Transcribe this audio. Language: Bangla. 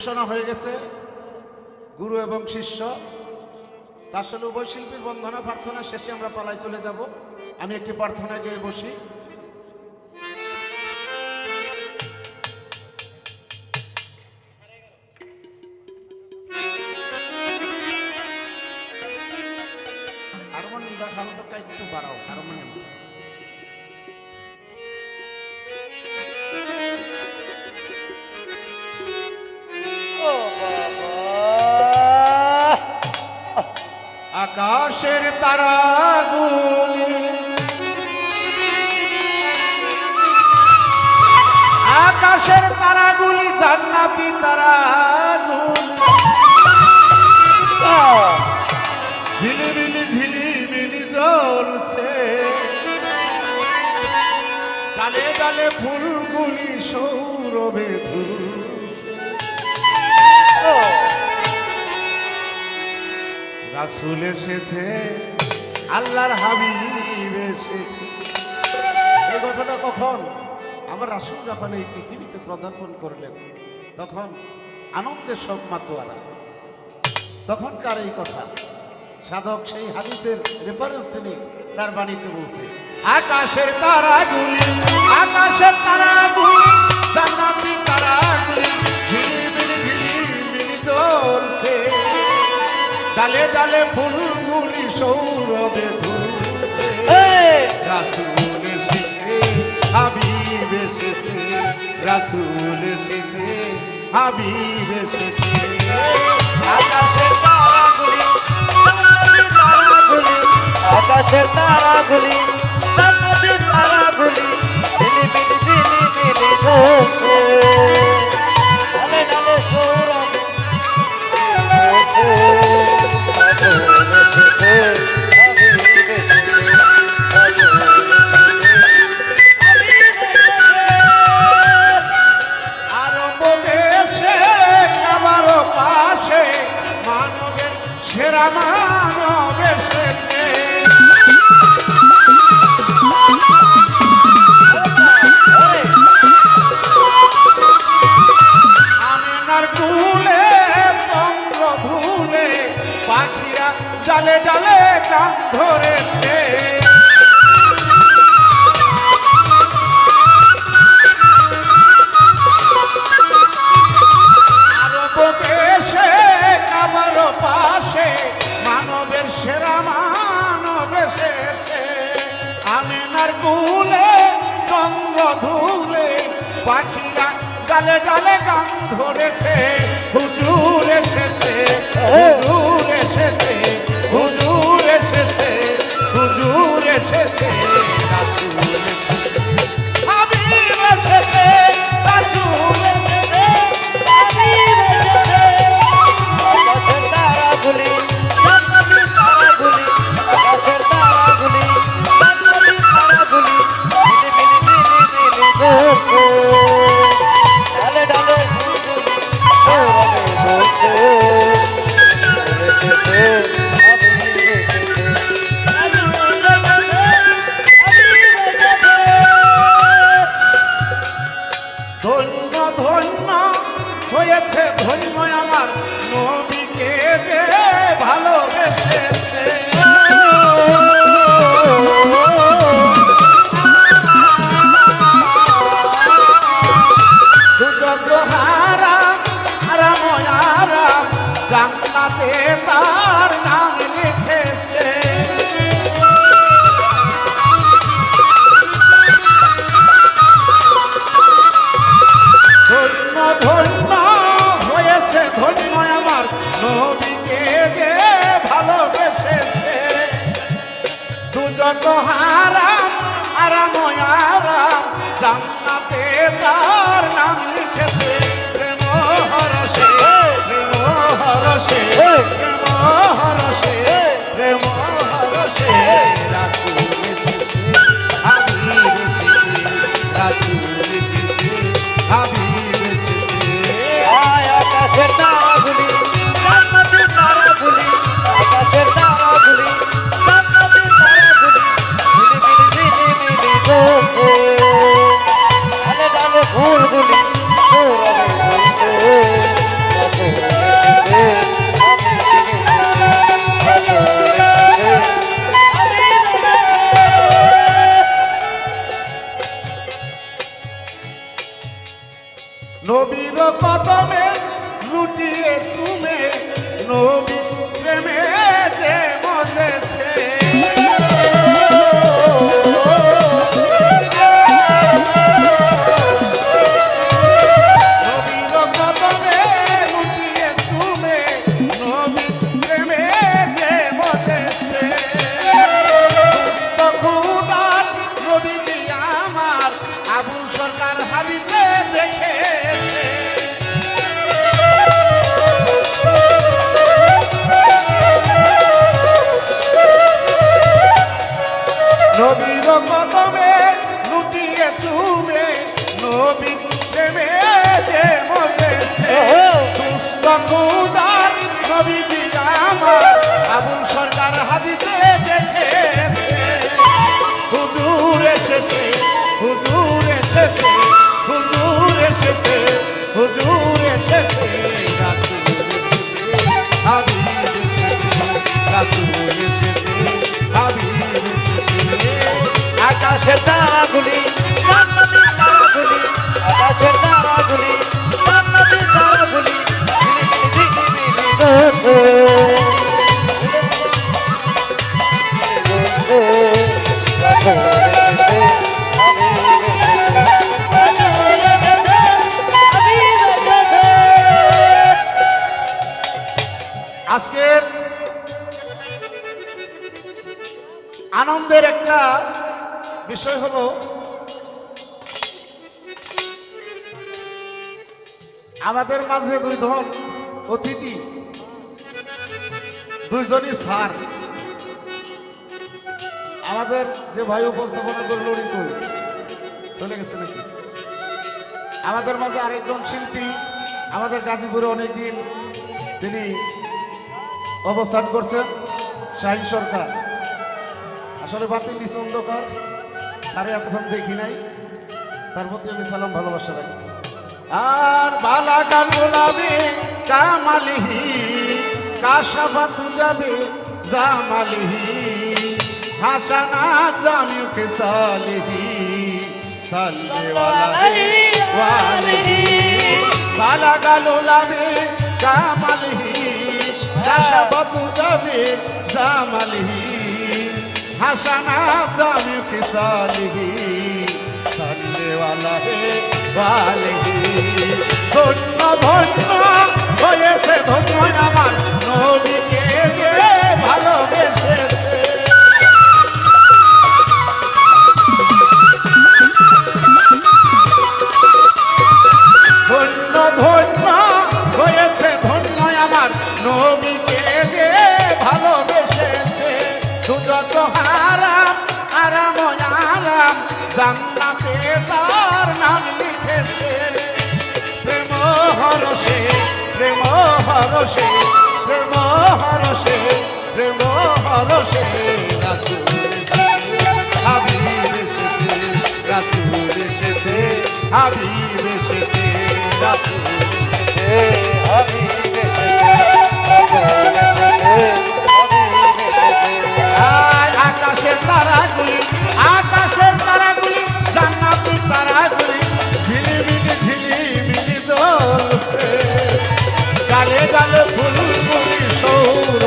ঘোষণা হয়ে গেছে গুরু এবং শিষ্য। আসলে উভয় শিল্পীর বন্দনা প্রার্থনা শেষে আমরা পালায় চলে যাব। আমি একটি প্রার্থনা গেয়ে বসি। হারমোনিয়ামটা হালকা একটু বাড়াও, হারমোনিয়াম। আকাশের তারাগুলি আকাশের তারাগুলি জান্নাতি তারাগুলি ঝিলিমিলি ঝিলিমিলি জ্বলছে, ডালে ডালে ফুলগুলি সৌরভে ধুলছে। রাসূল এসেছে, আল্লাহর হাবিব এসেছে। এই কথাটা কখন? আমার রাসূল যখন এই পৃথিবীতে পদার্পণ করলেন তখন আনন্দের সব মাতোয়ারা। তখনকার এই কথা সাধক সেই হাদিসের রেফারেন্স তিনি তার বাণীতে বলছে, আকাশের তারাগুলি আকাশের তারাগুলি জান্নাতি তারাগুলি ঝিলিমিলি ঝিলিমিলি জ্বলছে, ডালে ডালে ফুলগুলি সৌরভে ধুলছে। রাসূল এসেছে, হাবিব এসেছে, রাসূল এসেছে, হাবিব এসেছে। আকাশের তারাগুলি জান্নাতি তারাগুলি আকাশের তারাগুলি জান্নাতি তারাগুলি ঝিলিমিলি ঝিলিমিলি জ্বলছে, ডালে ডালে সৌরভ জ্বলছে। সেরা মানব এসেছে, আমিনার কুলে চন্দ্র ধুলে পাখিরা জালে জালে গান ধরেছে। মানবের সেরা মানব এসেছে, আমিনার কুলে চন্দ্র ধুলে পাখিরা গালে গালে গান ধরেছে। হুজুর এসেছে, হুজুর এসেছে, হুজুর এসেছে, হুজুর এসেছে, রাসূল হাবিব এসেছে, রাসূল এসেছে, হাবিব এসেছে। আকাশের তারাগুলি জান্নাতি তারাগুলি আকাশের তারাগুলি জান্নাতি তারাগুলি ঝিলিমিলি ঝিলিমিলি জ্বলছে, ডালে ডালে ফুলগুলি সৌরভে ঝুলছে। এসেছে, হাবিব এসেছে, রাসূল এসেছে, হাবিব এসেছে। ধন্য ধন্য হয়েছে, ধন্য আমার নবীকে যে ভালোবেসেছে। দুজক হারাম হারাম হারাম জান্নাতে তার নাম লিখেছে। ধন্য ধন্য হয়েছে, ধন্য আমার নবীকে যে ভালোবেসেছে। দুজক হারাম হারাম হারাম জান্নাতে তার নাম লিখেছে। প্রেম হরসে প্রেম হরসে প্রেম হরসে প্রেম হরসে রাসূল এসেছে, হাবিব এসেছে, রাসূল এসেছে, হাবিব এসেছে। আকাশের তারাগুলি জান্নাতি তারাগুলি আকাশের তারাগুলি জান্নাতি তারাগুলি ঝিলিমিলি ঝিলিমিলি জ্বলছে, ডালে ডালে ফুলগুলি সৌরভে লুটিয়ে সুমে নবী প্রেমে যে মজেছে নবীর কদমে লুটিয়ে সুমে নবী প্রেমে যে মজেছে দুষ্ট খুদার নবীজি আমার আবুল সরকার হাদিসে দেখেছে নবীর কদমে লুটিয়ে চুমে নবী প্রেমে যে মজেছে দুষ্ট খুদার নবীজি আমার আবুল সরকার হাদিসে দেখেছে হুজুর এসেছে হুজুর এসেছে হুজুর এসেছে হুজুর এসেছে রাসূল এসেছে হাবিব এসেছে রাসূল এসেছে হাবিব এসেছে আকাশের তারাগুলি জান্নাতের তারাগুলি আকাশের তারাগুলি জান্নাতের তারাগুলি আজকের আনন্দের একটা বিষয় হলো আমাদের মাঝে দুই ধন অতিথি দুইজনই স্যার আমাদের যে ভাই উপস্থাপনা করল উনি কই চলে গেছে নাকি আমাদের মাঝে আরেকজন শিল্পী আমাদের গাজীপুরে অনেকদিন তিনি অবস্থান করছেন শাহিন সরকার আসলে বাতিল নিচে অন্ধকার তারে এতক্ষণ দেখি নাই তার প্রতি আমি সালাম ভালোবাসা রাখি আর বালা গান গোলাবে কামালিহি কাশাবাতু যাবে জামালিহি হাসানা জামিউ কে সালিহি সাল্লি ওয়ালিহি বালা গান গোলাবে কামালিহি কাশাবাতু যাবে জামালিহি হাসানা জামি ফিসালিহি সাল্লেওয়ালাহে ওয়ালিহি ধন্য ধন্য হয়েছে ধন্য আমার নবীকে যে ভালোবেসেছে ধন্য ধন্য হয়েছে ধন্য আমার নবীকে যে ভালোবেসেছে দুজত হারাম আরাম আরাম জান্নাতে তার নাম লিখেছে প্রেম হরসে প্রেম হরসে প্রেম হরসে প্রেম হরসে রাসূল এসেছে হাবিব এসেছে রাসূল এসেছে হাবিব এসেছে রাসূল এসেছে হাবিব এসেছে আকাশের তারাগুলি আকাশের তারাগুলি জান্নাতি তারাগুলি ঝিলিমিলি ঝিলিমিলি জ্বলছে গালে গালে ফুল ফুলি সৌর